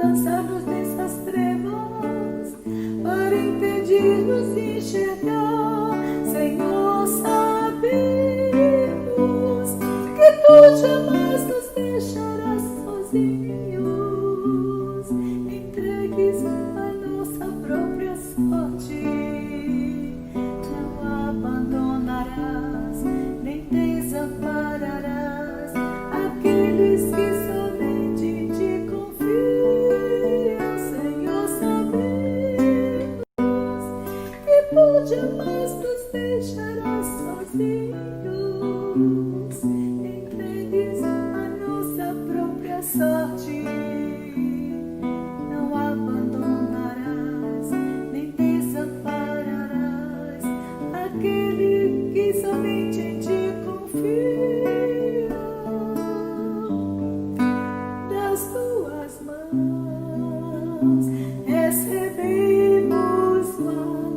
Lançar-nos nessas trevas para impedir-nos de enxergar. sorte, não abandonarás, nem desampararás aqueles que somente te confiam, Senhor, sabemos, e por jamais nos deixarás sozinhos, entregues a nossa própria sorte. Não abandonarás, nem desampararás aquele que somente em ti confia. Das tuas mãos recebemos o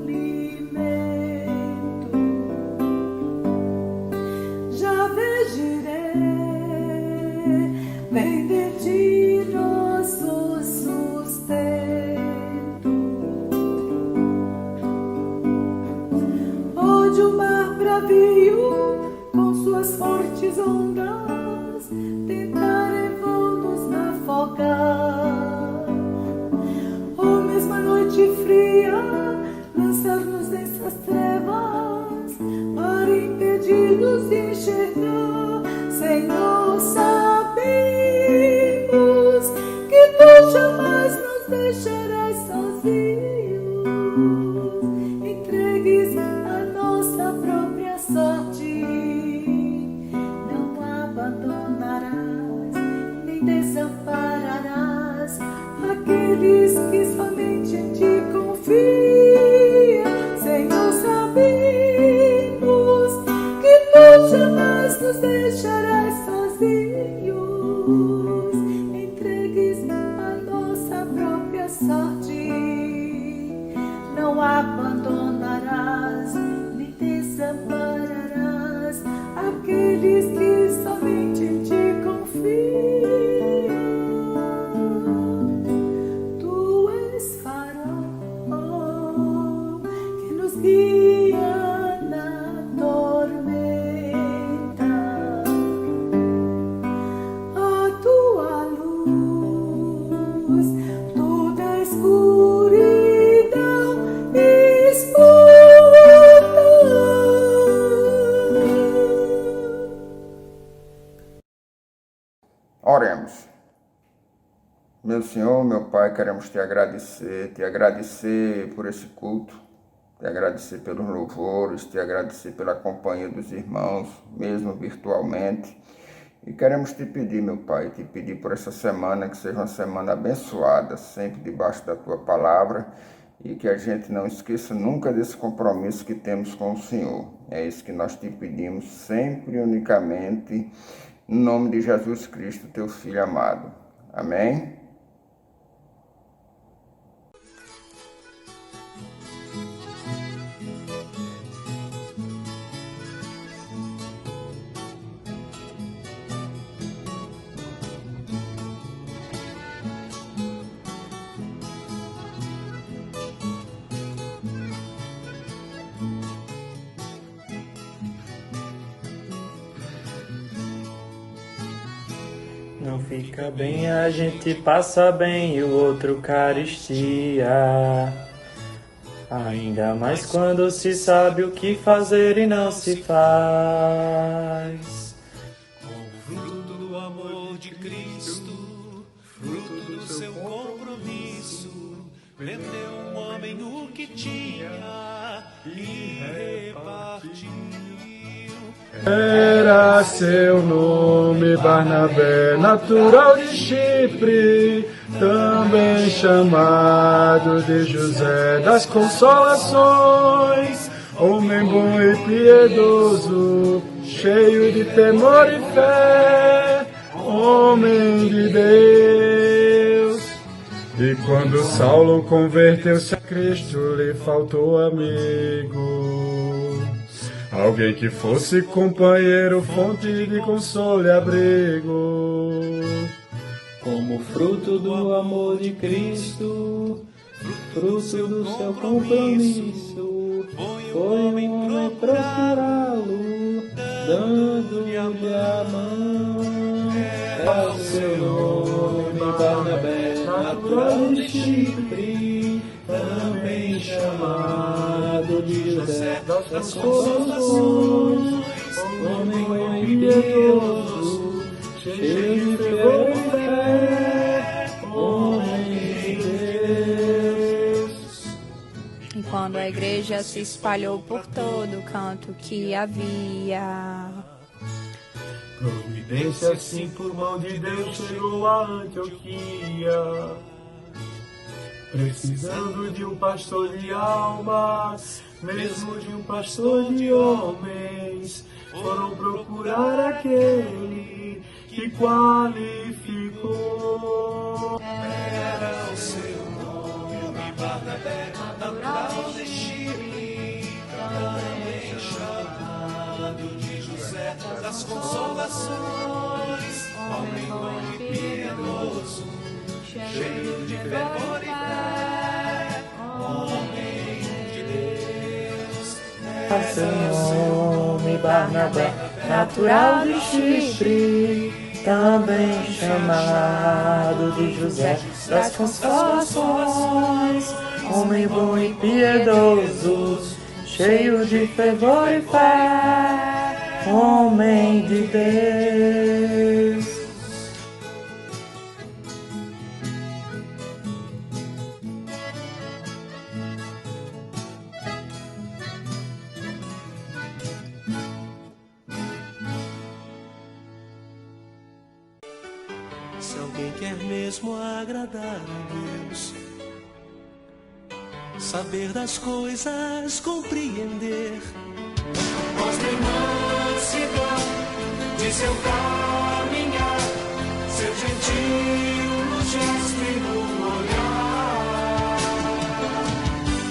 alimento. Já vigirei, vem de ti nosso sustento. Onde o mar bravio, com suas fortes ondas, tentarem vão-nos afogar, ou mesmo a noite fria, lançar-nos nessas trevas, para impedir-nos de enxergar, Senhor, sabemos que tu jamais nos deixarás sozinhos, entregues a nossa própria sorte. Não abandonarás, nem desampararás aqueles que somente em ti confiam, Senhor, sabemos que tu jamais nos deixarás sozinhos, entregues a nossa própria sorte. Não abandonarás, nem desampararás aqueles que somente em ti confiam. Tu és farol que nos guia na tormenta, a tua luz toda a escuridão expulsa. Oremos. Meu Senhor, meu Pai, queremos te agradecer por esse culto, te agradecer pelos louvores, te agradecer pela companhia dos irmãos, mesmo virtualmente. E queremos te pedir, meu Pai, te pedir por essa semana, que seja uma semana abençoada, sempre debaixo da tua palavra, e que a gente não esqueça nunca desse compromisso que temos com o Senhor. É isso que nós te pedimos sempre e unicamente, no nome de Jesus Cristo, teu Filho amado. Amém? Não fica bem, a gente passa bem e o outro carestia. Ainda mais quando se sabe o que fazer e não se faz. Como fruto do amor de Cristo, fruto do seu compromisso, vendeu um homem o que tinha e repartiu. Era seu nome Barnabé, natural de Chipre, também chamado de José das Consolações, homem bom e piedoso, cheio de temor e fé, homem de Deus. E quando Saulo converteu-se a Cristo, lhe faltou amigo, alguém que fosse companheiro, fonte de consolo e abrigo. Como fruto do amor de Cristo, fruto do seu compromisso, foi um homem procurá-lo, dando-lhe a mão. É o seu nome, Barnabé, natural de Chipre, também Também chamado de José das Consolações, homem bom e piedoso, cheio de fervor e fé, homem de Deus. E quando a igreja se espalhou por todo canto que havia, Providência assim por mão de Deus chegou a Antioquia, precisando de um pastor de almas, mesmo de um pastor de homens, foram procurar aquele que qualificou. Era o seu nome, Barnabé, natural de Chipre, também chamado de José das Consolações, homem bom e piedoso, cheio de fervor e fé, homem de Deus. A seu nome, Barnabé, natural de Chipre, também chamado de José das Consolações, homem bom e piedoso, cheio de fervor e fé, homem de Deus. Se alguém quer mesmo agradar a Deus, saber das coisas, compreender, mostre mansidão de seu caminhar, ser gentil no gesto e